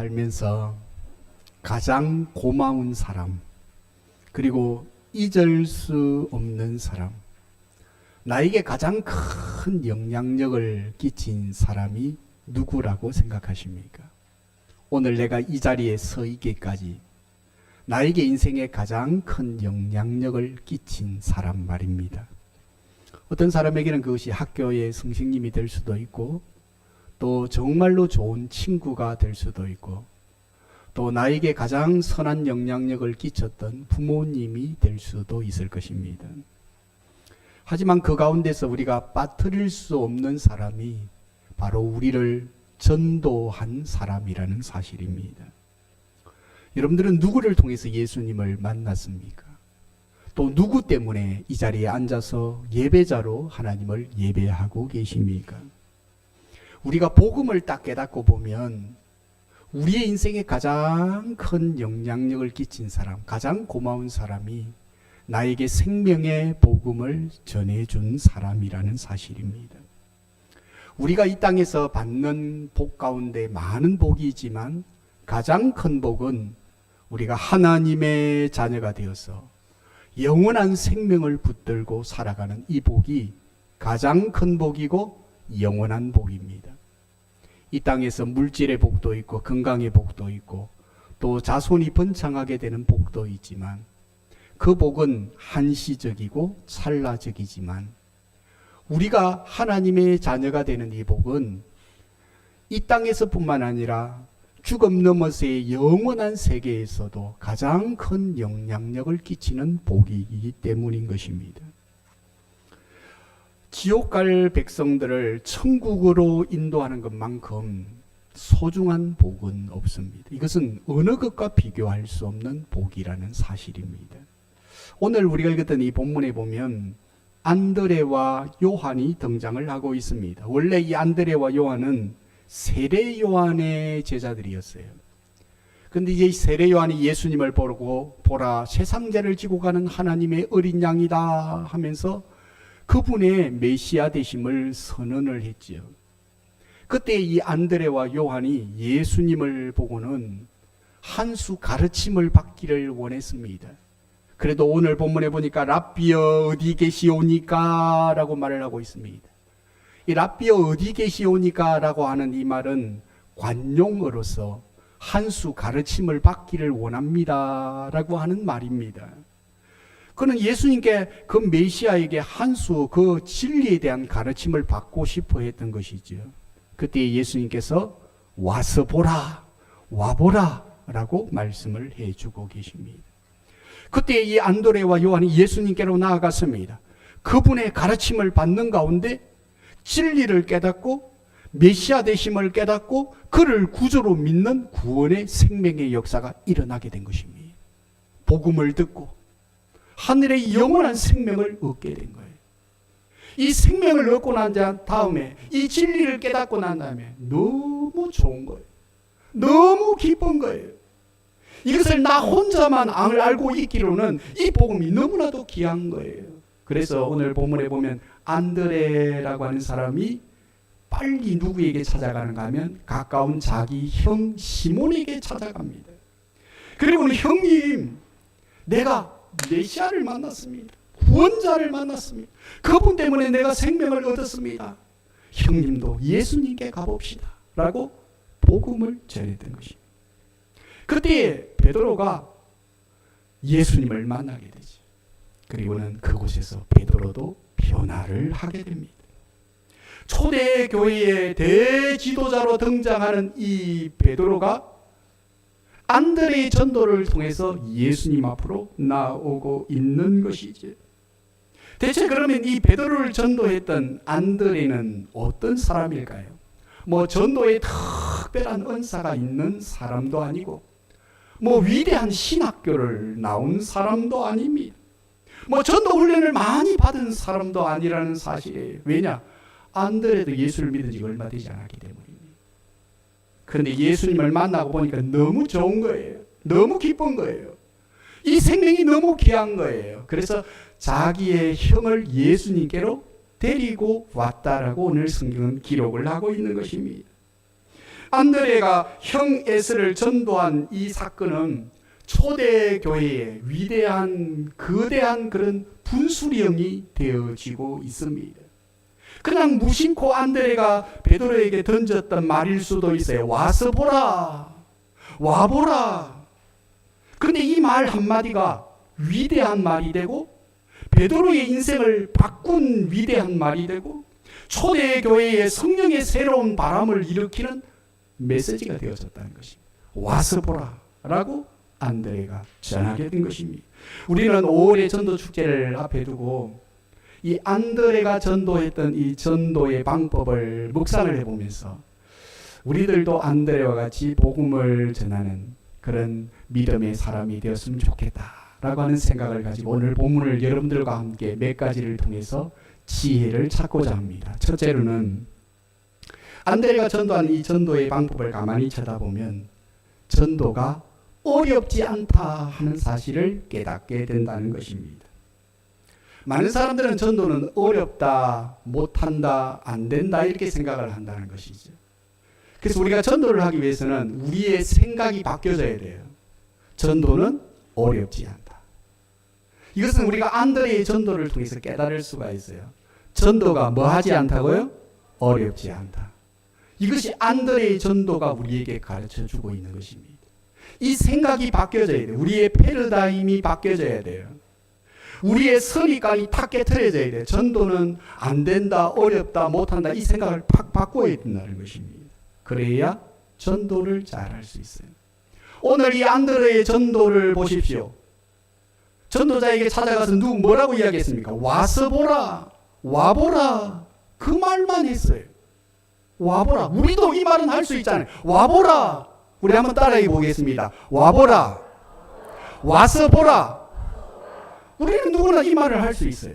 살면서 가장 고마운 사람, 그리고 잊을 수 없는 사람, 나에게 가장 큰 영향력을 끼친 사람이 누구라고 생각하십니까? 오늘 내가 이 자리에 서 있기까지 나에게 인생에 가장 큰 영향력을 끼친 사람 말입니다. 어떤 사람에게는 그것이 학교의 선생님이 될 수도 있고, 또 정말로 좋은 친구가 될 수도 있고, 또 나에게 가장 선한 영향력을 끼쳤던 부모님이 될 수도 있을 것입니다. 하지만 그 가운데서 우리가 빠뜨릴 수 없는 사람이 바로 우리를 전도한 사람이라는 사실입니다. 여러분들은 누구를 통해서 예수님을 만났습니까? 또 누구 때문에 이 자리에 앉아서 예배자로 하나님을 예배하고 계십니까? 우리가 복음을 딱 깨닫고 보면 우리의 인생에 가장 큰 영향력을 끼친 사람, 가장 고마운 사람이 나에게 생명의 복음을 전해준 사람이라는 사실입니다. 우리가 이 땅에서 받는 복 가운데 많은 복이 있지만 가장 큰 복은 우리가 하나님의 자녀가 되어서 영원한 생명을 붙들고 살아가는 이 복이 가장 큰 복이고 영원한 복입니다. 이 땅에서 물질의 복도 있고 건강의 복도 있고 또 자손이 번창하게 되는 복도 있지만 그 복은 한시적이고 찰나적이지만 우리가 하나님의 자녀가 되는 이 복은 이 땅에서뿐만 아니라 죽음 너머서의 영원한 세계에서도 가장 큰 영향력을 끼치는 복이기 때문인 것입니다. 지옥 갈 백성들을 천국으로 인도하는 것만큼 소중한 복은 없습니다. 이것은 어느 것과 비교할 수 없는 복이라는 사실입니다. 오늘 우리가 읽었던 이 본문에 보면 안드레와 요한이 등장을 하고 있습니다. 원래 이 안드레와 요한은 세례 요한의 제자들이었어요. 그런데 이제 세례 요한이 예수님을 보고 보라 세상 죄를 지고 가는 하나님의 어린 양이다 하면서 그분의 메시아 되심을 선언을 했지요. 그때 이 안드레와 요한이 예수님을 보고는 한 수 가르침을 받기를 원했습니다. 그래도 오늘 본문에 보니까 랍비여 어디 계시오니까 라고 말을 하고 있습니다. 이 랍비여 어디 계시오니까 라고 하는 이 말은 관용어로서 한 수 가르침을 받기를 원합니다 라고 하는 말입니다. 그는 예수님께 그 메시아에게 한 수 그 진리에 대한 가르침을 받고 싶어 했던 것이죠. 그때 예수님께서 와서 보라, 와보라 라고 말씀을 해주고 계십니다. 그때 이 안드레와 요한이 예수님께로 나아갔습니다. 그분의 가르침을 받는 가운데 진리를 깨닫고 메시아 되심을 깨닫고 그를 구주로 믿는 구원의 생명의 역사가 일어나게 된 것입니다. 복음을 듣고 하늘의 영원한 생명을 얻게 된 거예요. 이 생명을 얻고 난 다음에 이 진리를 깨닫고 난 다음에 너무 좋은 거예요. 너무 기쁜 거예요. 이것을 나 혼자만 알고 있기로는 이 복음이 너무나도 귀한 거예요. 그래서 오늘 본문에 보면 안드레라고 하는 사람이 빨리 누구에게 찾아가는가 하면 가까운 자기 형 시몬에게 찾아갑니다. 그리고는 형님, 내가 메시아를 만났습니다. 구원자를 만났습니다. 그분 때문에 내가 생명을 얻었습니다. 형님도 예수님께 가봅시다 라고 복음을 전했던 것입니다. 그때 베드로가 예수님을 만나게 되죠. 그리고는 그곳에서 베드로도 변화를 하게 됩니다. 초대 교회의 대지도자로 등장하는 이 베드로가 안드레의 전도를 통해서 예수님 앞으로 나오고 있는 것이죠. 대체 그러면 이 베드로를 전도했던 안드레는 어떤 사람일까요? 전도에 특별한 은사가 있는 사람도 아니고 위대한 신학교를 나온 사람도 아닙니다. 전도 훈련을 많이 받은 사람도 아니라는 사실이에요. 왜냐? 안드레도 예수를 믿은 지 얼마 되지 않았기 때문입니다. 그런데 예수님을 만나고 보니까 너무 좋은 거예요. 너무 기쁜 거예요. 이 생명이 너무 귀한 거예요. 그래서 자기의 형을 예수님께로 데리고 왔다라고 오늘 성경은 기록을 하고 있는 것입니다. 안드레가 형 에스를 전도한 이 사건은 초대교회의 위대한 거대한 그런 분수령이 되어지고 있습니다. 그냥 무심코 안드레가 베드로에게 던졌던 말일 수도 있어요. 와서 보라, 와보라. 그런데 이 말 한마디가 위대한 말이 되고 베드로의 인생을 바꾼 위대한 말이 되고 초대교회의 성령의 새로운 바람을 일으키는 메시지가 되어졌다는 것입니다. 와서 보라 라고 안드레가 전하게 된 것입니다. 우리는 5월의 전도 축제를 앞에 두고 이 안드레가 전도했던 이 전도의 방법을 묵상을 해보면서 우리들도 안드레와 같이 복음을 전하는 그런 믿음의 사람이 되었으면 좋겠다라고 하는 생각을 가지고 오늘 본문을 여러분들과 함께 몇 가지를 통해서 지혜를 찾고자 합니다. 첫째로는 안드레가 전도하는 이 전도의 방법을 가만히 쳐다보면 전도가 어렵지 않다 하는 사실을 깨닫게 된다는 것입니다. 많은 사람들은 전도는 어렵다, 못한다, 안 된다 이렇게 생각을 한다는 것이죠. 그래서 우리가 전도를 하기 위해서는 우리의 생각이 바뀌어져야 돼요. 전도는 어렵지 않다. 이것은 우리가 안드레의 전도를 통해서 깨달을 수가 있어요. 전도가 뭐 하지 않다고요? 어렵지 않다. 이것이 안드레의 전도가 우리에게 가르쳐주고 있는 것입니다. 이 생각이 바뀌어져야 돼요. 우리의 패러다임이 바뀌어져야 돼요. 우리의 선입관이 탁 깨트려져야 돼요. 전도는 안 된다, 어렵다, 못한다 이 생각을 팍 바꿔야 된다는 것입니다. 그래야 전도를 잘 할 수 있어요. 오늘 이 안드레의 전도를 보십시오. 전도자에게 찾아가서 누구 뭐라고 이야기했습니까? 와서 보라, 와보라 그 말만 했어요. 와보라. 우리도 이 말은 할 수 있잖아요. 와보라. 우리 한번 따라해 보겠습니다. 와보라. 와서 보라. 우리는 누구나 이 말을 할 수 있어요.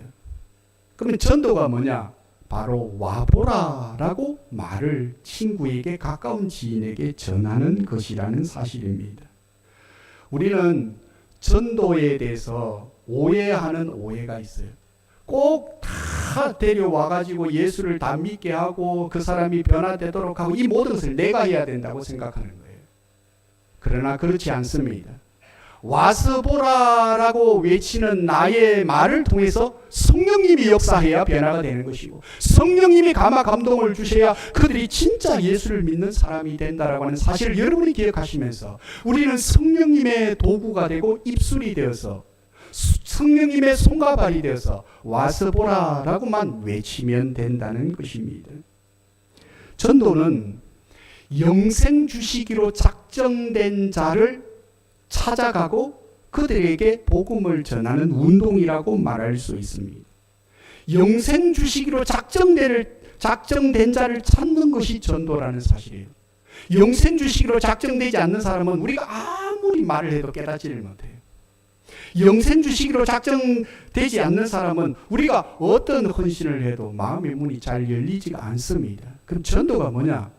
그러면 전도가 뭐냐? 바로 와보라라고 말을 친구에게 가까운 지인에게 전하는 것이라는 사실입니다. 우리는 전도에 대해서 오해하는 오해가 있어요. 꼭 다 데려와가지고 예수를 다 믿게 하고 그 사람이 변화되도록 하고 이 모든 것을 내가 해야 된다고 생각하는 거예요. 그러나 그렇지 않습니다. 와서 보라라고 외치는 나의 말을 통해서 성령님이 역사해야 변화가 되는 것이고 성령님이 감화 감동을 주셔야 그들이 진짜 예수를 믿는 사람이 된다라고 하는 사실을 여러분이 기억하시면서 우리는 성령님의 도구가 되고 입술이 되어서 성령님의 손과 발이 되어서 와서 보라라고만 외치면 된다는 것입니다. 전도는 영생 주시기로 작정된 자를 찾아가고 그들에게 복음을 전하는 운동이라고 말할 수 있습니다. 영생 주시기로 작정된 자를 찾는 것이 전도라는 사실이에요. 영생 주시기로 작정되지 않는 사람은 우리가 아무리 말을 해도 깨닫지를 못해요. 영생 주시기로 작정되지 않는 사람은 우리가 어떤 헌신을 해도 마음의 문이 잘 열리지가 않습니다. 그럼 전도가 뭐냐?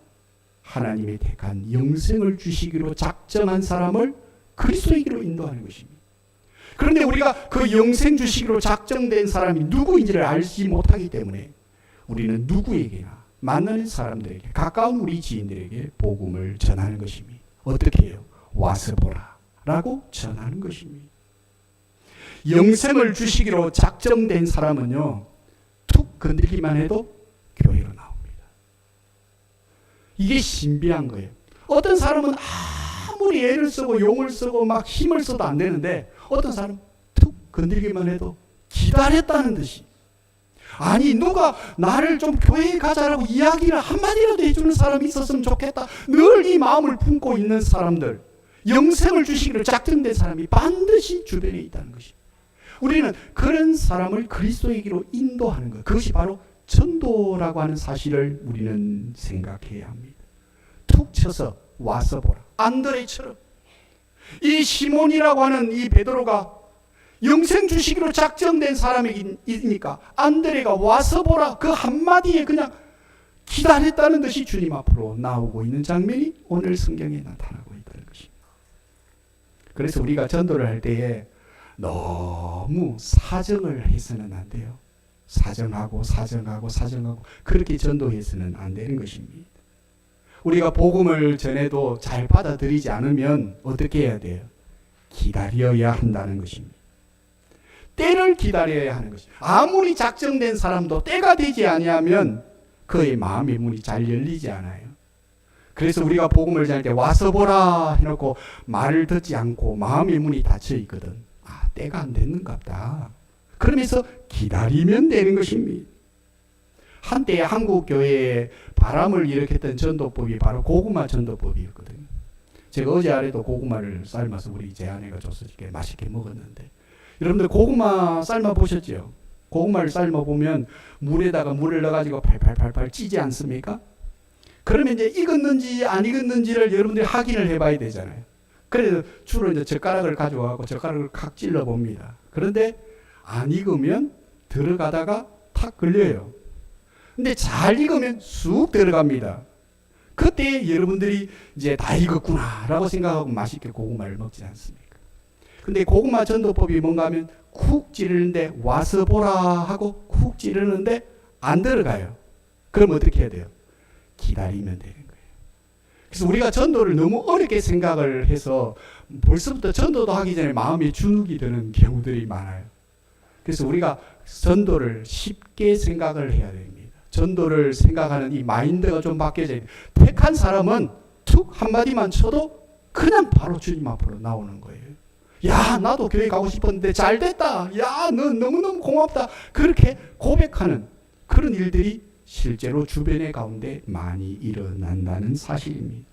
하나님의 택한 영생을 주시기로 작정한 사람을 그리스도에게로 인도하는 것입니다. 그런데 우리가 그 영생 주시기로 작정된 사람이 누구인지를 알지 못하기 때문에 우리는 누구에게나 만나는 사람들에게 가까운 우리 지인들에게 복음을 전하는 것입니다. 어떻게 해요? 와서 보라 라고 전하는 것입니다. 영생을 주시기로 작정된 사람은요 툭 건들기만 해도 교회로 나옵니다. 이게 신비한 거예요. 어떤 사람은 아무리 애를 쓰고 용을 쓰고 막 힘을 써도 안 되는데 어떤 사람은 툭 건들기만 해도 기다렸다는 듯이 아니 누가 나를 좀 교회에 가자라고 이야기를 한마디라도 해주는 사람이 있었으면 좋겠다. 늘 이 마음을 품고 있는 사람들 영생을 주시기로 작정된 사람이 반드시 주변에 있다는 것입니다. 우리는 그런 사람을 그리스도에게로 인도하는 것 그것이 바로 전도라고 하는 사실을 우리는 생각해야 합니다. 툭 쳐서 와서 보라. 안드레처럼 이 시몬이라고 하는 이 베드로가 영생 주시기로 작정된 사람이니까 안드레가 와서 보라 그 한마디에 그냥 기다렸다는 듯이 주님 앞으로 나오고 있는 장면이 오늘 성경에 나타나고 있다는 것입니다. 그래서 우리가 전도를 할 때에 너무 사정을 해서는 안 돼요. 사정하고 그렇게 전도해서는 안 되는 것입니다. 우리가 복음을 전해도 잘 받아들이지 않으면 어떻게 해야 돼요? 기다려야 한다는 것입니다. 때를 기다려야 하는 것입니다. 아무리 작정된 사람도 때가 되지 아니하면 그의 마음의 문이 잘 열리지 않아요. 그래서 우리가 복음을 전할 때 와서 보라 해놓고 말을 듣지 않고 마음의 문이 닫혀 있거든. 아, 때가 안 됐는갑다. 그러면서 기다리면 되는 것입니다. 한때 한국 교회에 바람을 일으켰던 전도법이 바로 고구마 전도법이었거든요. 제가 어제 아래도 고구마를 삶아서 우리 제 아내가 줘서 이렇게 맛있게 먹었는데, 여러분들 고구마 삶아 보셨죠? 고구마를 삶아 보면 물에다가 물을 넣어가지고 팔팔팔팔 찌지 않습니까? 그러면 이제 익었는지 안 익었는지를 여러분들이 확인을 해봐야 되잖아요. 그래서 주로 이제 젓가락을 가져와서 젓가락을 칵 찔러 봅니다. 그런데 안 익으면 들어가다가 탁 걸려요. 근데 잘 익으면 쑥 들어갑니다. 그때 여러분들이 이제 다 익었구나라고 생각하고 맛있게 고구마를 먹지 않습니까? 근데 고구마 전도법이 뭔가 하면 쿡 찌르는데 와서 보라 하고 쿡 찌르는데 안 들어가요. 그럼 어떻게 해야 돼요? 기다리면 되는 거예요. 그래서 우리가 전도를 너무 어렵게 생각을 해서 벌써부터 전도도 하기 전에 마음에 주눅이 드는 경우들이 많아요. 그래서 우리가 전도를 쉽게 생각을 해야 됩니다. 전도를 생각하는 이 마인드가 좀 바뀌어져야 돼요. 택한 사람은 툭 한마디만 쳐도 그냥 바로 주님 앞으로 나오는 거예요. 야, 나도 교회 가고 싶었는데 잘 됐다. 야, 너 너무너무 고맙다. 그렇게 고백하는 그런 일들이 실제로 주변의 가운데 많이 일어난다는 사실입니다.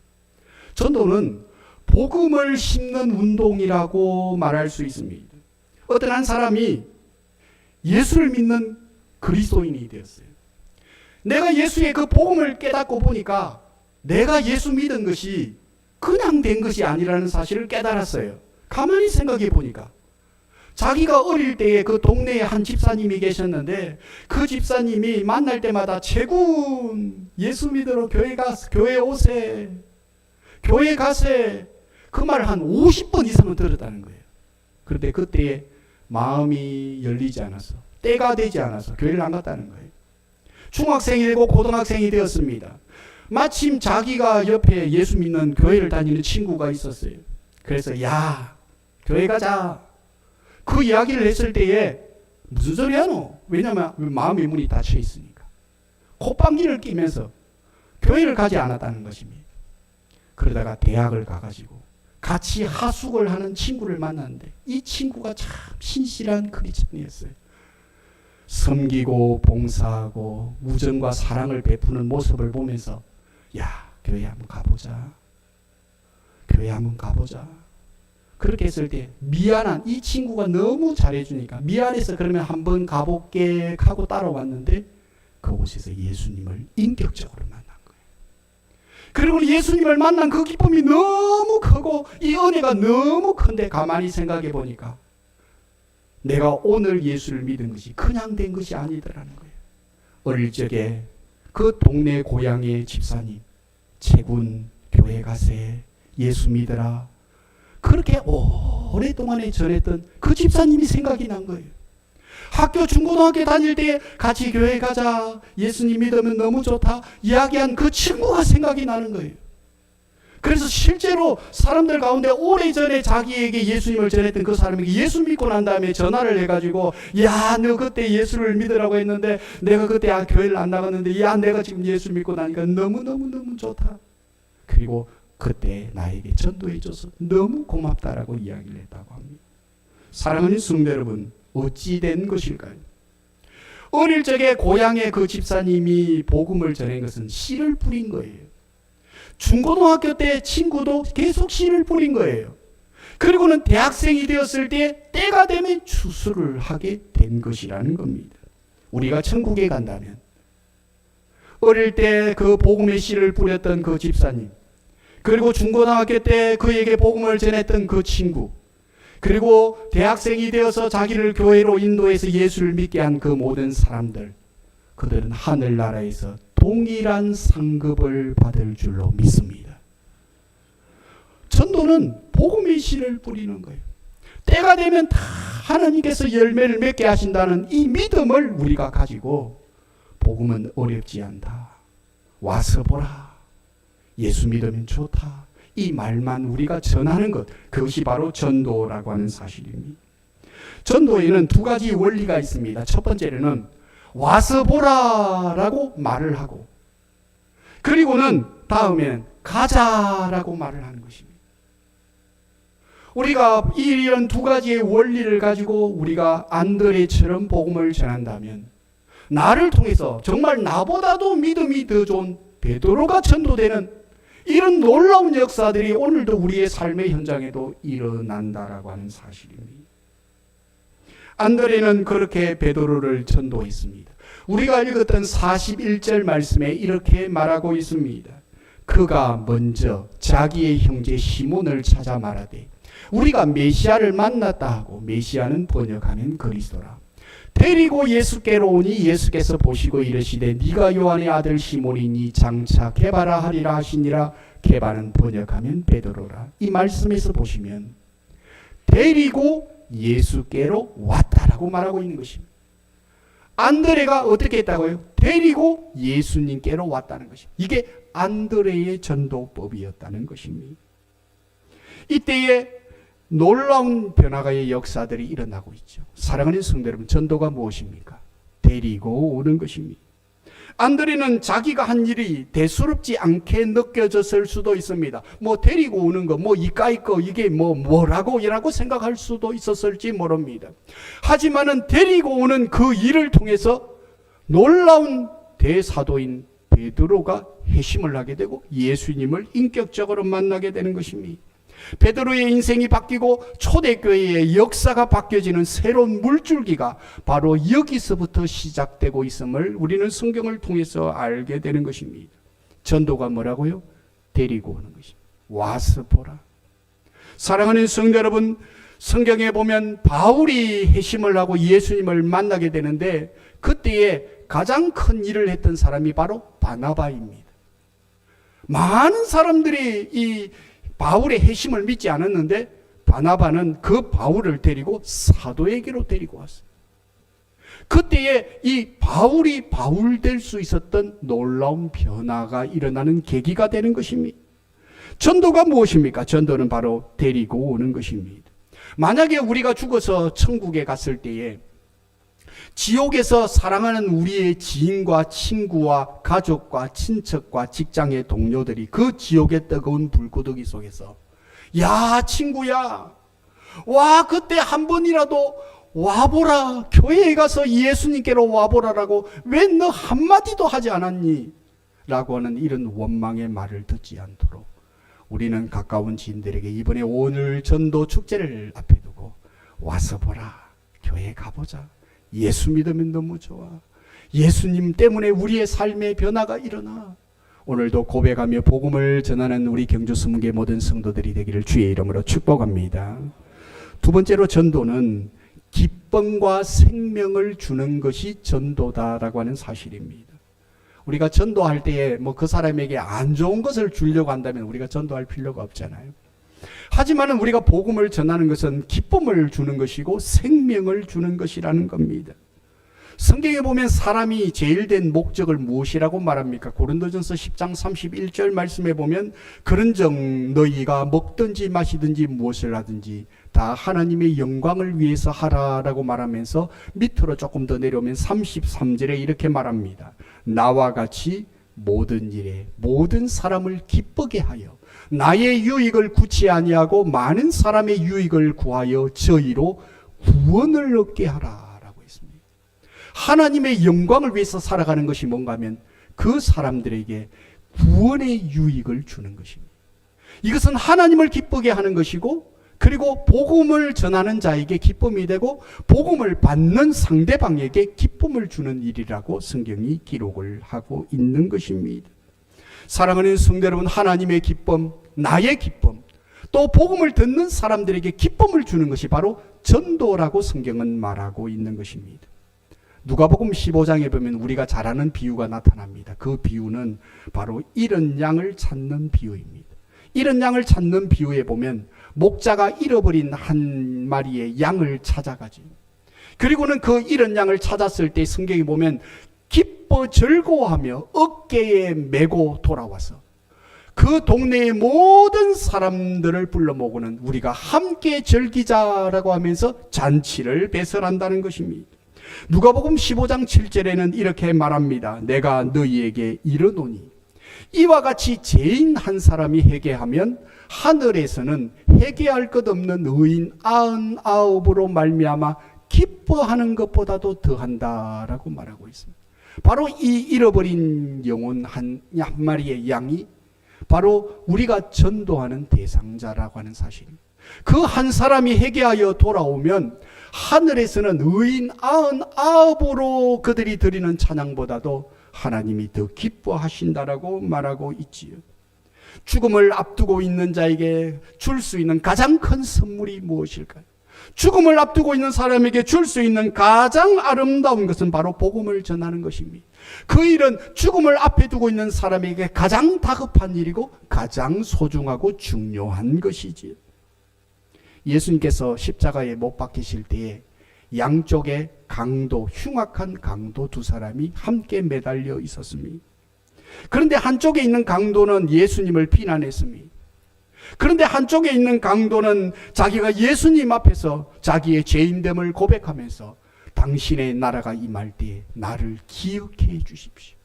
전도는 복음을 심는 운동이라고 말할 수 있습니다. 어떤 한 사람이 예수를 믿는 그리스도인이 되었어요. 내가 예수의 그 복음을 깨닫고 보니까 내가 예수 믿은 것이 그냥 된 것이 아니라는 사실을 깨달았어요. 가만히 생각해 보니까 자기가 어릴 때에 그 동네에 한 집사님이 계셨는데 그 집사님이 만날 때마다 최군 예수 믿으러 교회 오세, 교회 가세, 그 말을 한 50번 이상은 들었다는 거예요. 그런데 그때에 마음이 열리지 않아서, 때가 되지 않아서 교회를 안 갔다는 거예요. 중학생이 되고 고등학생이 되었습니다. 마침 자기가 옆에 예수 믿는 교회를 다니는 친구가 있었어요. 그래서 야, 교회 가자. 그 이야기를 했을 때에 무슨 소리야 너? 왜냐하면 마음의 문이 닫혀 있으니까. 콧방귀를 끼면서 교회를 가지 않았다는 것입니다. 그러다가 대학을 가가지고 같이 하숙을 하는 친구를 만났는데 이 친구가 참 신실한 크리스천이었어요. 섬기고 봉사하고 우정과 사랑을 베푸는 모습을 보면서 야, 교회 한번 가보자. 교회 한번 가보자. 그렇게 했을 때 미안한 이 친구가 너무 잘해주니까 미안해서 그러면 한번 가볼게 하고 따라왔는데 그곳에서 예수님을 인격적으로 만난 거예요. 그리고 예수님을 만난 그 기쁨이 너무 크고 이 은혜가 너무 큰데 가만히 생각해 보니까 내가 오늘 예수를 믿은 것이 그냥 된 것이 아니더라는 거예요. 어릴 적에 그 동네 고향의 집사님, 최군 교회 가세, 예수 믿으라. 그렇게 오랫동안에 전했던 그 집사님이 생각이 난 거예요. 학교 중고등학교 다닐 때 같이 교회 가자, 예수님 믿으면 너무 좋다 이야기한 그 친구가 생각이 나는 거예요. 그래서 실제로 사람들 가운데 오래전에 자기에게 예수님을 전했던 그 사람에게 예수 믿고 난 다음에 전화를 해가지고 야, 너 그때 예수를 믿으라고 했는데 내가 그때 교회를 안 나갔는데 야, 내가 지금 예수 믿고 나니까 너무너무 좋다. 그리고 그때 나에게 전도해줘서 너무 고맙다라고 이야기를 했다고 합니다. 사랑하는 성도 여러분, 어찌 된 것일까요? 어릴 적에 고향의 그 집사님이 복음을 전한 것은 씨를 뿌린 거예요. 중고등학교 때 친구도 계속 씨를 뿌린 거예요. 그리고는 대학생이 되었을 때 때가 되면 추수를 하게 된 것이라는 겁니다. 우리가 천국에 간다면 어릴 때 그 복음의 씨를 뿌렸던 그 집사님, 그리고 중고등학교 때 그에게 복음을 전했던 그 친구, 그리고 대학생이 되어서 자기를 교회로 인도해서 예수를 믿게 한 그 모든 사람들, 그들은 하늘나라에서 동일한 상급을 받을 줄로 믿습니다. 전도는 복음의 씨를 뿌리는 거예요. 때가 되면 다 하나님께서 열매를 맺게 하신다는 이 믿음을 우리가 가지고 복음은 어렵지 않다. 와서 보라. 예수 믿으면 좋다. 이 말만 우리가 전하는 것, 그것이 바로 전도라고 하는 사실입니다. 전도에는 두 가지 원리가 있습니다. 첫 번째는 와서 보라라고 말을 하고, 그리고는 다음에는 가자라고 말을 하는 것입니다. 우리가 이런 두 가지의 원리를 가지고 우리가 안드레처럼 복음을 전한다면, 나를 통해서 정말 나보다도 믿음이 더 좋은 베드로가 전도되는 이런 놀라운 역사들이 오늘도 우리의 삶의 현장에도 일어난다라고 하는 사실입니다. 안드레는 그렇게 베드로를 전도했습니다. 우리가 읽었던 41절 말씀에 이렇게 말하고 있습니다. 그가 먼저 자기의 형제 시몬을 찾아 말하되 우리가 메시아를 만났다 하고, 메시아는 번역하면 그리스도라. 데리고 예수께로 오니 예수께서 보시고 이르시되 네가 요한의 아들 시몬이니 장차 게바라 하리라 하시니라. 게바는 번역하면 베드로라. 이 말씀에서 보시면 데리고 예수께로 왔다라고 말하고 있는 것입니다. 안드레가 어떻게 했다고요? 데리고 예수님께로 왔다는 것입니다. 이게 안드레의 전도법이었다는 것입니다. 이때에 놀라운 변화의 역사들이 일어나고 있죠. 사랑하는 성도 여러분, 전도가 무엇입니까? 데리고 오는 것입니다. 안드레는 자기가 한 일이 대수롭지 않게 느껴졌을 수도 있습니다. 데리고 오는 거, 이까이 거, 이게 뭐라고 이라고 생각할 수도 있었을지 모릅니다. 하지만은 데리고 오는 그 일을 통해서 놀라운 대사도인 베드로가 회심을 하게 되고 예수님을 인격적으로 만나게 되는 것입니다. 베드로의 인생이 바뀌고 초대교회의 역사가 바뀌어지는 새로운 물줄기가 바로 여기서부터 시작되고 있음을 우리는 성경을 통해서 알게 되는 것입니다. 전도가 뭐라고요? 데리고 오는 것입니다. 와서 보라. 사랑하는 성도 여러분, 성경에 보면 바울이 회심을 하고 예수님을 만나게 되는데 그때에 가장 큰 일을 했던 사람이 바로 바나바입니다. 많은 사람들이 이 바울의 회심을 믿지 않았는데 바나바는 그 바울을 데리고 사도에게로 데리고 왔어요. 그때에 이 바울이 바울 될 수 있었던 놀라운 변화가 일어나는 계기가 되는 것입니다. 전도가 무엇입니까? 전도는 바로 데리고 오는 것입니다. 만약에 우리가 죽어서 천국에 갔을 때에 지옥에서 사랑하는 우리의 지인과 친구와 가족과 친척과 직장의 동료들이 그 지옥의 뜨거운 불구덩이 속에서 야 친구야, 와 그때 한 번이라도 와보라, 교회에 가서 예수님께로 와보라라고 왜 너 한마디도 하지 않았니? 라고 하는 이런 원망의 말을 듣지 않도록 우리는 가까운 지인들에게 이번에 오늘 전도 축제를 앞에 두고 와서 보라, 교회 가보자, 예수 믿으면 너무 좋아, 예수님 때문에 우리의 삶의 변화가 일어나. 오늘도 고백하며 복음을 전하는 우리 경주 스문계 모든 성도들이 되기를 주의 이름으로 축복합니다. 두 번째로 전도는 기쁨과 생명을 주는 것이 전도다라고 하는 사실입니다. 우리가 전도할 때에 그 사람에게 안 좋은 것을 주려고 한다면 우리가 전도할 필요가 없잖아요. 하지만 우리가 복음을 전하는 것은 기쁨을 주는 것이고 생명을 주는 것이라는 겁니다. 성경에 보면 사람이 제일 된 목적을 무엇이라고 말합니까? 고린도전서 10장 31절 말씀에 보면 그런즉 너희가 먹든지 마시든지 무엇을 하든지 다 하나님의 영광을 위해서 하라라고 말하면서 밑으로 조금 더 내려오면 33절에 이렇게 말합니다. 나와 같이 모든 일에 모든 사람을 기쁘게 하여 나의 유익을 구치 아니하고 많은 사람의 유익을 구하여 저희로 구원을 얻게 하라라고 했습니다. 하나님의 영광을 위해서 살아가는 것이 뭔가 하면 그 사람들에게 구원의 유익을 주는 것입니다. 이것은 하나님을 기쁘게 하는 것이고, 그리고 복음을 전하는 자에게 기쁨이 되고 복음을 받는 상대방에게 기쁨을 주는 일이라고 성경이 기록을 하고 있는 것입니다. 사랑하는 성도 여러분, 하나님의 기쁨, 나의 기쁨, 또 복음을 듣는 사람들에게 기쁨을 주는 것이 바로 전도라고 성경은 말하고 있는 것입니다. 누가복음 15장에 보면 우리가 잘 아는 비유가 나타납니다. 그 비유는 바로 잃은 양을 찾는 비유입니다. 잃은 양을 찾는 비유에 보면 목자가 잃어버린 한 마리의 양을 찾아가지. 그리고는 그 잃은 양을 찾았을 때 성경에 보면 기뻐 즐거워하며 어깨에 메고 돌아와서 그 동네의 모든 사람들을 불러 모으는 우리가 함께 즐기자라고 하면서 잔치를 배설한다는 것입니다. 누가복음 15장 7절에는 이렇게 말합니다. 내가 너희에게 이르노니 이와 같이 죄인 한 사람이 회개하면 하늘에서는 회개할 것 없는 의인 99으로 말미암아 기뻐하는 것보다도 더한다라고 말하고 있습니다. 바로 이 잃어버린 영혼 한 마리의 양이 바로 우리가 전도하는 대상자라고 하는 사실입니다. 그 한 사람이 회개하여 돌아오면 하늘에서는 의인 99으로 그들이 드리는 찬양보다도 하나님이 더 기뻐하신다라고 말하고 있지요. 죽음을 앞두고 있는 자에게 줄 수 있는 가장 큰 선물이 무엇일까요? 죽음을 앞두고 있는 사람에게 줄 수 있는 가장 아름다운 것은 바로 복음을 전하는 것입니다. 그 일은 죽음을 앞에 두고 있는 사람에게 가장 다급한 일이고 가장 소중하고 중요한 것이지요. 예수님께서 십자가에 못 박히실 때에 양쪽에 강도, 흉악한 강도 두 사람이 함께 매달려 있었습니다. 그런데 한쪽에 있는 강도는 예수님을 비난했습니다. 그런데 한쪽에 있는 강도는 자기가 예수님 앞에서 자기의 죄인됨을 고백하면서 당신의 나라가 임할 때에 나를 기억해 주십시오.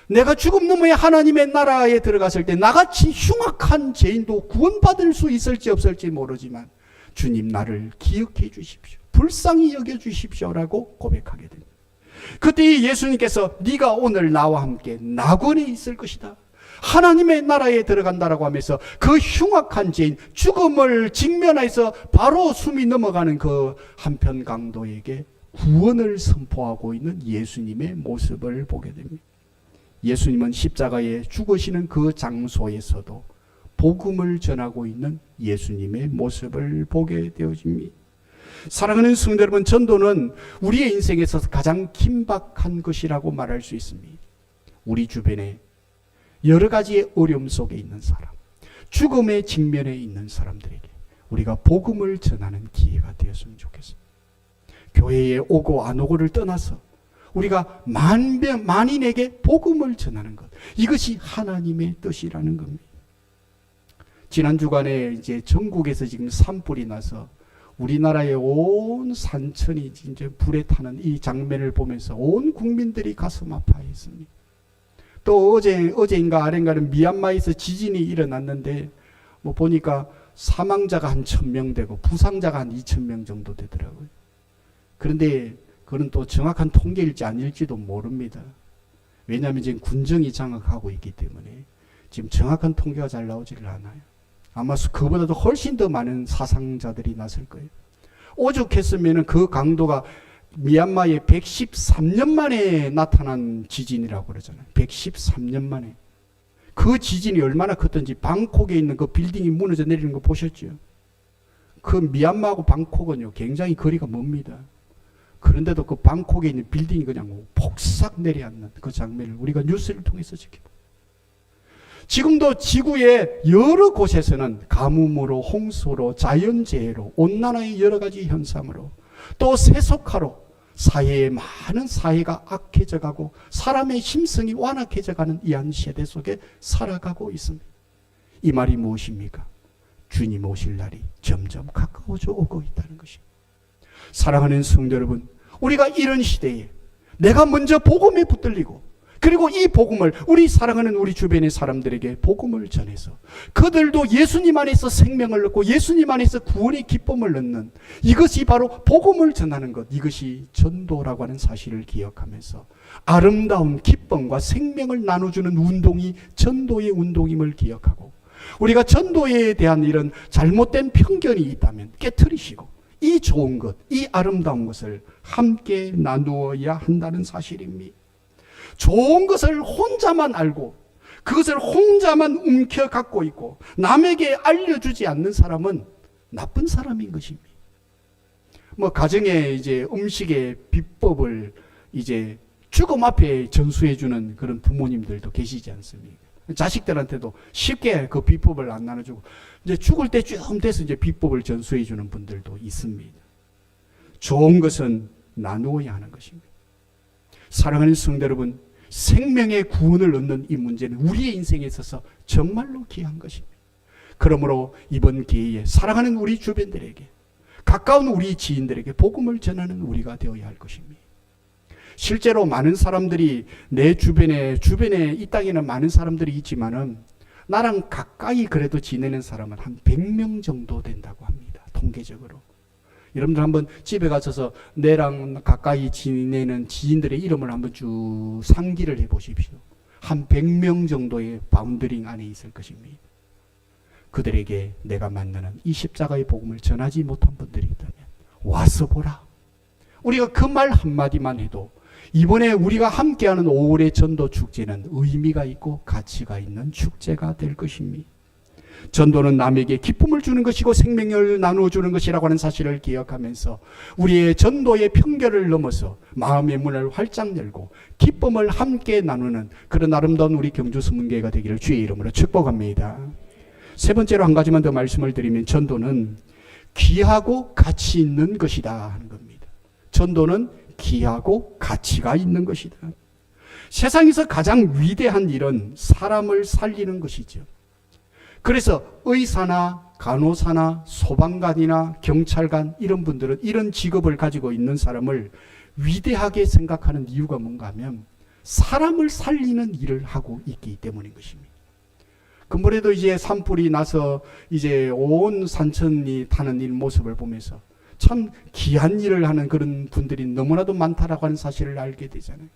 내가 죽음 너머의 하나님의 나라에 들어갔을 때 나같이 흉악한 죄인도 구원받을 수 있을지 없을지 모르지만 주님 나를 기억해 주십시오. 불쌍히 여겨 주십시오라고 고백하게 됩니다. 그때 예수님께서 네가 오늘 나와 함께 낙원에 있을 것이다. 하나님의 나라에 들어간다라고 하면서 그 흉악한 죄인, 죽음을 직면해서 바로 숨이 넘어가는 그 한편 강도에게 구원을 선포하고 있는 예수님의 모습을 보게 됩니다. 예수님은 십자가에 죽으시는 그 장소에서도 복음을 전하고 있는 예수님의 모습을 보게 되어집니다. 사랑하는 성도 여러분, 전도는 우리의 인생에서 가장 긴박한 것이라고 말할 수 있습니다. 우리 주변에 여러 가지의 어려움 속에 있는 사람, 죽음의 직면에 있는 사람들에게 우리가 복음을 전하는 기회가 되었으면 좋겠습니다. 교회에 오고 안 오고를 떠나서 우리가 만인에게 복음을 전하는 것, 이것이 하나님의 뜻이라는 겁니다. 지난 주간에 이제 전국에서 지금 산불이 나서 우리나라의 온 산천이 이제 불에 타는 이 장면을 보면서 온 국민들이 가슴 아파했습니다. 또 어제인가 아래인가는 미얀마에서 지진이 일어났는데 뭐 보니까 사망자가 한 1000명 되고 부상자가 한 2000명 정도 되더라고요. 그런데 그건 또 정확한 통계일지 아닐지도 모릅니다. 왜냐하면 지금 군정이 장악하고 있기 때문에 지금 정확한 통계가 잘 나오지를 않아요. 아마 그보다도 훨씬 더 많은 사상자들이 났을 거예요. 오죽했으면 그 강도가 미얀마에 113년 만에 나타난 지진이라고 그러잖아요. 113년 만에. 그 지진이 얼마나 컸던지 방콕에 있는 그 빌딩이 무너져 내리는 거 보셨죠? 그 미얀마하고 방콕은요, 굉장히 거리가 멉니다. 그런데도 그 방콕에 있는 빌딩이 그냥 폭삭 내려앉는 그 장면을 우리가 뉴스를 통해서 지켜봅니다. 지금도 지구의 여러 곳에서는 가뭄으로, 홍수로, 자연재해로, 온난화의 여러 가지 현상으로, 또 세속화로 사회의 많은 사회가 악해져 가고 사람의 심성이 완악해져 가는 이 한 세대 속에 살아가고 있습니다. 이 말이 무엇입니까? 주님 오실 날이 점점 가까워져 오고 있다는 것입니다. 사랑하는 성도 여러분, 우리가 이런 시대에 내가 먼저 복음에 붙들리고 그리고 이 복음을 우리 사랑하는 우리 주변의 사람들에게 복음을 전해서 그들도 예수님 안에서 생명을 얻고 예수님 안에서 구원의 기쁨을 얻는, 이것이 바로 복음을 전하는 것, 이것이 전도라고 하는 사실을 기억하면서 아름다운 기쁨과 생명을 나눠주는 운동이 전도의 운동임을 기억하고, 우리가 전도에 대한 이런 잘못된 편견이 있다면 깨트리시고 이 좋은 것, 이 아름다운 것을 함께 나누어야 한다는 사실입니다. 좋은 것을 혼자만 알고 그것을 혼자만 움켜 갖고 있고 남에게 알려주지 않는 사람은 나쁜 사람인 것입니다. 뭐 가정에 이제 음식의 비법을 이제 죽음 앞에 전수해주는 그런 부모님들도 계시지 않습니까? 자식들한테도 쉽게 그 비법을 안 나눠주고 이제 죽을 때쯤 돼서 이제 비법을 전수해주는 분들도 있습니다. 좋은 것은 나누어야 하는 것입니다. 사랑하는 성도 여러분, 생명의 구원을 얻는 이 문제는 우리의 인생에 있어서 정말로 귀한 것입니다. 그러므로 이번 기회에 사랑하는 우리 주변들에게, 가까운 우리 지인들에게 복음을 전하는 우리가 되어야 할 것입니다. 실제로 많은 사람들이 내 주변에 이 땅에는 많은 사람들이 있지만은 나랑 가까이 그래도 지내는 사람은 한 100명 정도 된다고 합니다. 통계적으로. 여러분들 한번 집에 가셔서 내랑 가까이 지내는 지인들의 이름을 한번 쭉 상기를 해 보십시오. 한 100명 정도의 바운더링 안에 있을 것입니다. 그들에게 내가 만나는 이 십자가의 복음을 전하지 못한 분들이 있다면 와서 보라. 우리가 그 말 한마디만 해도 이번에 우리가 함께하는 5월의 전도 축제는 의미가 있고 가치가 있는 축제가 될 것입니다. 전도는 남에게 기쁨을 주는 것이고 생명을 나누어주는 것이라고 하는 사실을 기억하면서 우리의 전도의 편견을 넘어서 마음의 문을 활짝 열고 기쁨을 함께 나누는 그런 아름다운 우리 경주서문교회가 되기를 주의 이름으로 축복합니다. 세 번째로 한 가지만 더 말씀을 드리면 전도는 귀하고 가치 있는 것이다 하는 겁니다. 전도는 귀하고 가치가 있는 것이다. 세상에서 가장 위대한 일은 사람을 살리는 것이죠. 그래서 의사나 간호사나 소방관이나 경찰관 이런 분들은 이런 직업을 가지고 있는 사람을 위대하게 생각하는 이유가 뭔가 하면 사람을 살리는 일을 하고 있기 때문인 것입니다. 근본에도 이제 산불이 나서 이제 온 산천이 타는 이 모습을 보면서 참 귀한 일을 하는 그런 분들이 너무나도 많다라고 하는 사실을 알게 되잖아요.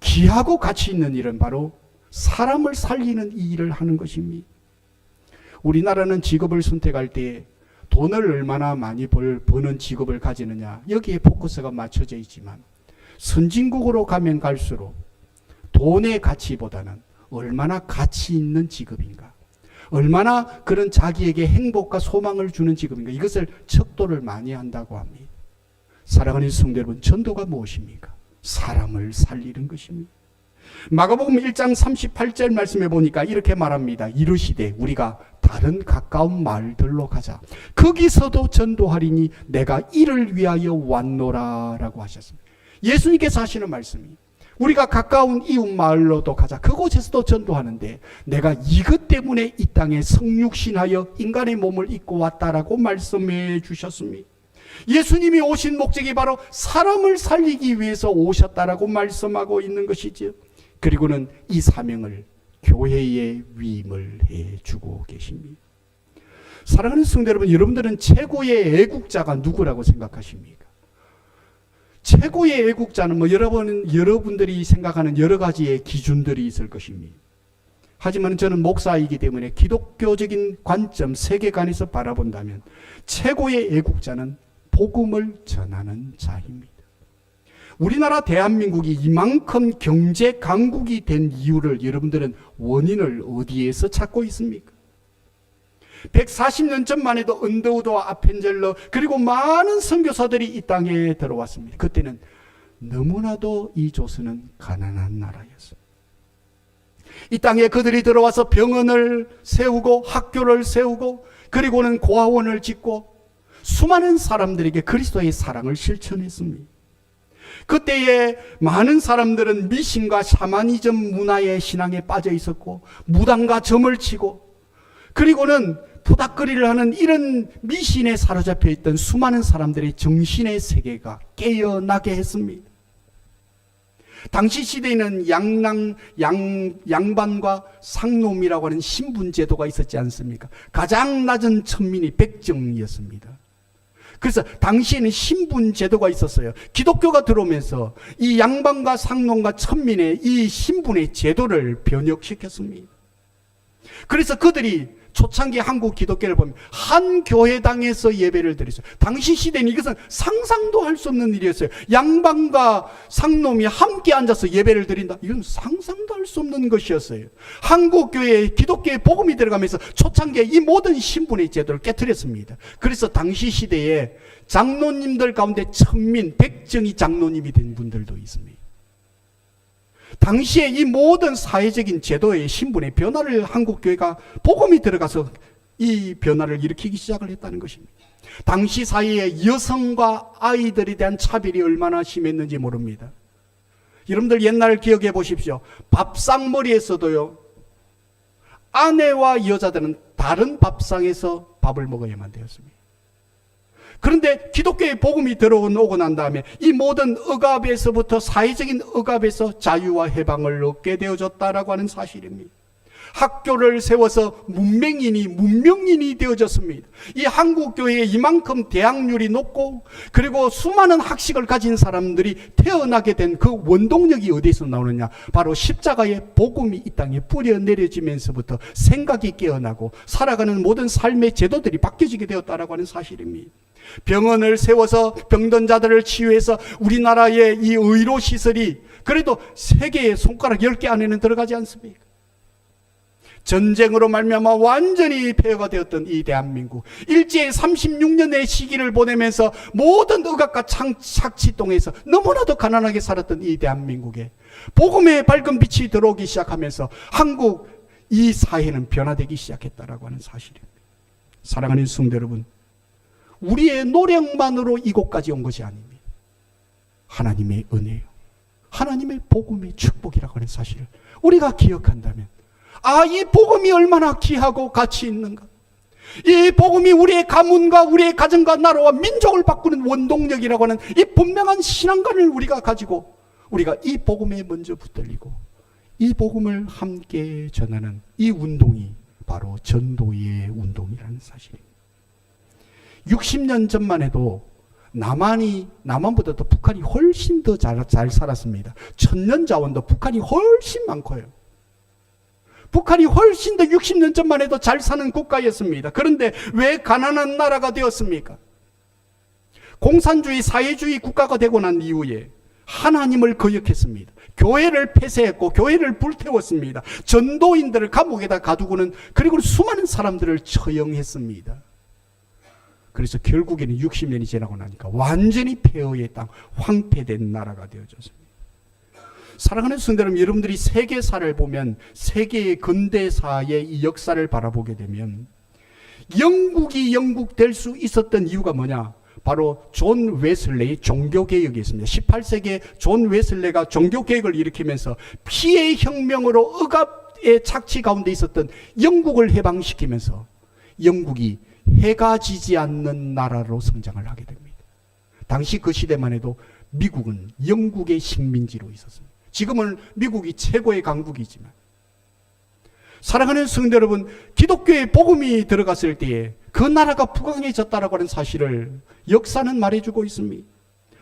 귀하고 가치 있는 일은 바로 사람을 살리는 이 일을 하는 것입니다. 우리나라는 직업을 선택할 때 돈을 얼마나 많이 버는 직업을 가지느냐 여기에 포커스가 맞춰져 있지만 선진국으로 가면 갈수록 돈의 가치보다는 얼마나 가치 있는 직업인가, 얼마나 그런 자기에게 행복과 소망을 주는 직업인가, 이것을 척도를 많이 한다고 합니다. 사랑하는 성도 여러분, 전도가 무엇입니까? 사람을 살리는 것입니다. 마가복음 1장 38절 말씀해 보니까 이렇게 말합니다. 이르시되 우리가 다른 가까운 마을들로 가자. 거기서도 전도하리니 내가 이를 위하여 왔노라 라고 하셨습니다. 예수님께서 하시는 말씀이 우리가 가까운 이웃 마을로도 가자. 그곳에서도 전도하는데 내가 이것 때문에 이 땅에 성육신하여 인간의 몸을 입고 왔다라고 말씀해 주셨습니다. 예수님이 오신 목적이 바로 사람을 살리기 위해서 오셨다라고 말씀하고 있는 것이죠. 그리고는 이 사명을 교회에 위임을 해주고 계십니다. 사랑하는 성도 여러분, 여러분들은 최고의 애국자가 누구라고 생각하십니까? 최고의 애국자는 여러분들이 생각하는 여러 가지의 기준들이 있을 것입니다. 하지만 저는 목사이기 때문에 기독교적인 관점, 세계관에서 바라본다면 최고의 애국자는 복음을 전하는 자입니다. 우리나라 대한민국이 이만큼 경제 강국이 된 이유를 여러분들은 원인을 어디에서 찾고 있습니까? 140년 전만 해도 언더우드와 아펜젤러 그리고 많은 선교사들이 이 땅에 들어왔습니다. 그때는 너무나도 이 조선은 가난한 나라였습니다. 이 땅에 그들이 들어와서 병원을 세우고 학교를 세우고 그리고는 고아원을 짓고 수많은 사람들에게 그리스도의 사랑을 실천했습니다. 그때에 많은 사람들은 미신과 샤머니즘 문화의 신앙에 빠져 있었고 무당과 점을 치고 그리고는 부닥거리를 하는 이런 미신에 사로잡혀 있던 수많은 사람들의 정신의 세계가 깨어나게 했습니다. 당시 시대에는 양반과 상놈이라고 하는 신분제도가 있었지 않습니까? 가장 낮은 천민이 백정이었습니다. 그래서 당시에는 신분제도가 있었어요. 기독교가 들어오면서 이 양반과 상놈과 천민의 이 신분의 제도를 변혁시켰습니다. 그래서 그들이 초창기 한국 기독교를 보면 한 교회당에서 예배를 드렸어요. 당시 시대는 이것은 상상도 할 수 없는 일이었어요. 양반과 상놈이 함께 앉아서 예배를 드린다. 이건 상상도 할 수 없는 것이었어요. 한국 교회에 기독교의 복음이 들어가면서 초창기에 이 모든 신분의 제도를 깨트렸습니다. 그래서 당시 시대에 장로님들 가운데 천민, 백정이 장로님이 된 분들도 있습니다. 당시에 이 모든 사회적인 제도의 신분의 변화를 한국교회가 복음이 들어가서 이 변화를 일으키기 시작을 했다는 것입니다. 당시 사회에 여성과 아이들에 대한 차별이 얼마나 심했는지 모릅니다. 여러분들 옛날 기억해 보십시오. 밥상머리에서도요, 아내와 여자들은 다른 밥상에서 밥을 먹어야만 되었습니다. 그런데 기독교의 복음이 들어오고 난 다음에 이 모든 억압에서부터 사회적인 억압에서 자유와 해방을 얻게 되어졌다라고 하는 사실입니다. 학교를 세워서 문명인이 되어졌습니다. 이 한국교회에 이만큼 대학률이 높고 그리고 수많은 학식을 가진 사람들이 태어나게 된 그 원동력이 어디서 나오느냐? 바로 십자가의 복음이 이 땅에 뿌려 내려지면서부터 생각이 깨어나고 살아가는 모든 삶의 제도들이 바뀌어지게 되었다라고 하는 사실입니다. 병원을 세워서 병든 자들을 치유해서 우리나라의 이 의료 시설이 그래도 세계의 손가락 10개 안에는 들어가지 않습니까? 전쟁으로 말미암아 완전히 폐허가 되었던 이 대한민국, 일제의 36년의 시기를 보내면서 모든 억압과 착취동에서 너무나도 가난하게 살았던 이 대한민국에 복음의 밝은 빛이 들어오기 시작하면서 한국 이 사회는 변화되기 시작했다라고 하는 사실입니다. 사랑하는 성도 여러분, 우리의 노력만으로 이곳까지 온 것이 아닙니다. 하나님의 은혜요, 하나님의 복음의 축복이라고 하는 사실을 우리가 기억한다면, 이 복음이 얼마나 귀하고 가치 있는가. 이 복음이 우리의 가문과 우리의 가정과 나라와 민족을 바꾸는 원동력이라고 하는 이 분명한 신앙관을 우리가 가지고 우리가 이 복음에 먼저 붙들리고 이 복음을 함께 전하는 이 운동이 바로 전도의 운동이라는 사실입니다. 60년 전만 해도 남한보다도 북한이 훨씬 더 잘 살았습니다. 천년 자원도 북한이 훨씬 많고요. 북한이 훨씬 더 60년 전만 해도 잘 사는 국가였습니다. 그런데 왜 가난한 나라가 되었습니까? 공산주의, 사회주의 국가가 되고 난 이후에 하나님을 거역했습니다. 교회를 폐쇄했고 교회를 불태웠습니다. 전도인들을 감옥에다 가두고는 그리고 수많은 사람들을 처형했습니다. 그래서 결국에는 60년이 지나고 나니까 완전히 폐허의 땅, 황폐된 나라가 되어졌습니다. 사랑하는 성도 여러분, 여러분들이 세계사를 보면 세계의 근대사의 이 역사를 바라보게 되면 영국이 영국 될 수 있었던 이유가 뭐냐? 바로 존 웨슬레의 종교개혁이 있습니다. 18세기에 존 웨슬레가 종교개혁을 일으키면서 피해의 혁명으로 억압의 착취 가운데 있었던 영국을 해방시키면서 영국이 해가 지지 않는 나라로 성장을 하게 됩니다. 당시 그 시대만 해도 미국은 영국의 식민지로 있었습니다. 지금은 미국이 최고의 강국이지만, 사랑하는 성도 여러분, 기독교의 복음이 들어갔을 때에 그 나라가 부강해졌다라고 하는 사실을 역사는 말해주고 있습니다.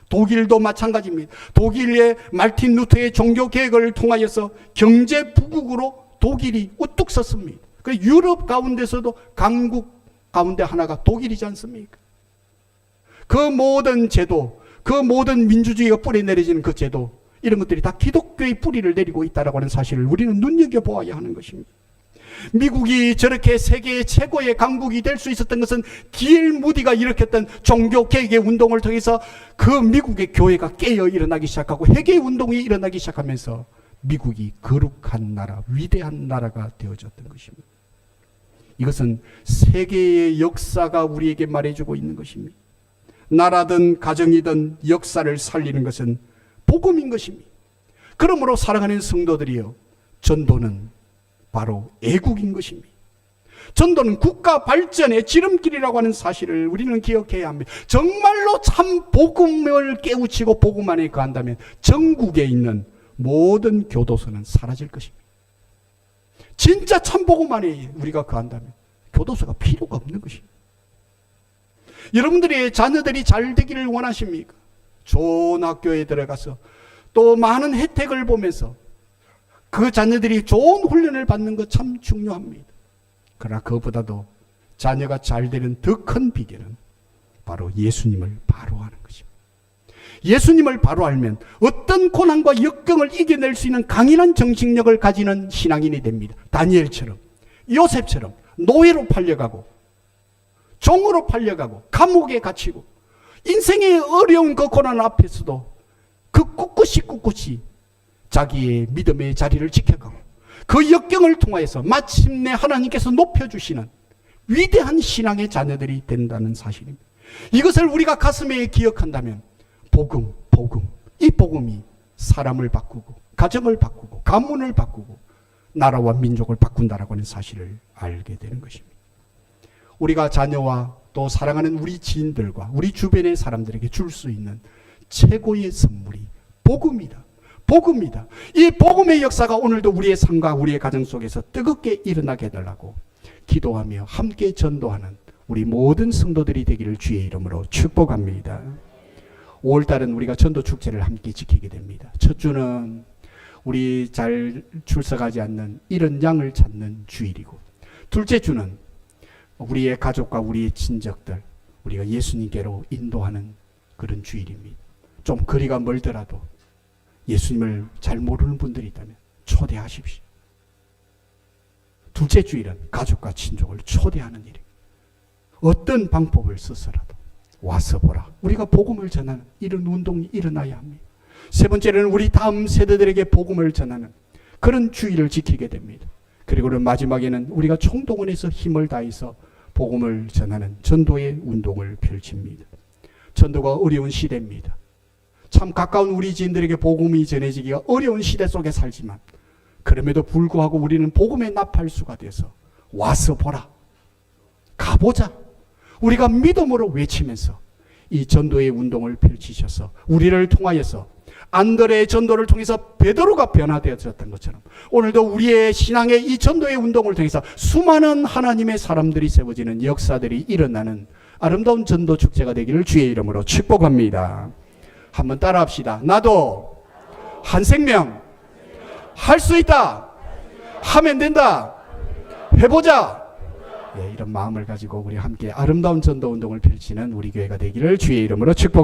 독일도 마찬가지입니다. 독일의 마르틴 루터의 종교 개혁을 통하여서 경제 부국으로 독일이 우뚝 섰습니다. 그 유럽 가운데서도 강국 가운데 하나가 독일이지 않습니까? 그 모든 제도, 그 모든 민주주의가 뿌려내려지는 그 제도, 이런 것들이 다 기독교의 뿌리를 내리고 있다고 하는 사실을 우리는 눈여겨보아야 하는 것입니다. 미국이 저렇게 세계의 최고의 강국이 될 수 있었던 것은 D.L. 무디가 일으켰던 종교개혁의 운동을 통해서 그 미국의 교회가 깨어 일어나기 시작하고 회개 운동이 일어나기 시작하면서 미국이 거룩한 나라, 위대한 나라가 되어졌던 것입니다. 이것은 세계의 역사가 우리에게 말해주고 있는 것입니다. 나라든 가정이든 역사를 살리는 것은 복음인 것입니다. 그러므로 사랑하는 성도들이여, 전도는 바로 애국인 것입니다. 전도는 국가 발전의 지름길이라고 하는 사실을 우리는 기억해야 합니다. 정말로 참 복음을 깨우치고 복음 안에 거한다면 전국에 있는 모든 교도소는 사라질 것입니다. 진짜 참 복음 안에 우리가 거한다면 교도소가 필요가 없는 것입니다. 여러분들의 자녀들이 잘 되기를 원하십니까? 좋은 학교에 들어가서 또 많은 혜택을 보면서 그 자녀들이 좋은 훈련을 받는 것 참 중요합니다. 그러나 그것보다도 자녀가 잘 되는 더 큰 비결은 바로 예수님을 바로 아는 것입니다. 예수님을 바로 알면 어떤 고난과 역경을 이겨낼 수 있는 강인한 정신력을 가지는 신앙인이 됩니다. 다니엘처럼, 요셉처럼 노예로 팔려가고 종으로 팔려가고 감옥에 갇히고 인생의 어려운 그 고난 앞에서도 그 꿋꿋이 자기의 믿음의 자리를 지켜가고 그 역경을 통하여서 마침내 하나님께서 높여주시는 위대한 신앙의 자녀들이 된다는 사실입니다. 이것을 우리가 가슴에 기억한다면 복음, 이 복음이 사람을 바꾸고 가정을 바꾸고 가문을 바꾸고 나라와 민족을 바꾼다라고 하는 사실을 알게 되는 것입니다. 우리가 자녀와 또 사랑하는 우리 지인들과 우리 주변의 사람들에게 줄 수 있는 최고의 선물이 복음이다. 복음이다. 이 복음의 역사가 오늘도 우리의 삶과 우리의 가정 속에서 뜨겁게 일어나게 해달라고 기도하며 함께 전도하는 우리 모든 성도들이 되기를 주의 이름으로 축복합니다. 5월달은 우리가 전도축제를 함께 지키게 됩니다. 첫 주는 우리 잘 출석하지 않는 이런 양을 찾는 주일이고, 둘째 주는 우리의 가족과 우리의 친척들, 우리가 예수님께로 인도하는 그런 주일입니다. 좀 거리가 멀더라도 예수님을 잘 모르는 분들이 있다면 초대하십시오. 둘째 주일은 가족과 친족을 초대하는 일입니다. 어떤 방법을 써서라도 와서 보라. 우리가 복음을 전하는 이런 운동이 일어나야 합니다. 세 번째는 우리 다음 세대들에게 복음을 전하는 그런 주의를 지키게 됩니다. 그리고는 마지막에는 우리가 총동원해서 힘을 다해서 복음을 전하는 전도의 운동을 펼칩니다. 전도가 어려운 시대입니다. 참 가까운 우리 지인들에게 복음이 전해지기가 어려운 시대 속에 살지만 그럼에도 불구하고 우리는 복음의 나팔수가 돼서 와서 보라. 가보자. 우리가 믿음으로 외치면서 이 전도의 운동을 펼치셔서 우리를 통하여서 안드레의 전도를 통해서 베드로가 변화되어졌던 것처럼 오늘도 우리의 신앙의 이 전도의 운동을 통해서 수많은 하나님의 사람들이 세워지는 역사들이 일어나는 아름다운 전도 축제가 되기를 주의 이름으로 축복합니다. 한번 따라합시다. 나도 한 생명 할 수 있다. 하면 된다. 해보자. 예, 이런 마음을 가지고 우리 함께 아름다운 전도 운동을 펼치는 우리 교회가 되기를 주의 이름으로 축복합니다.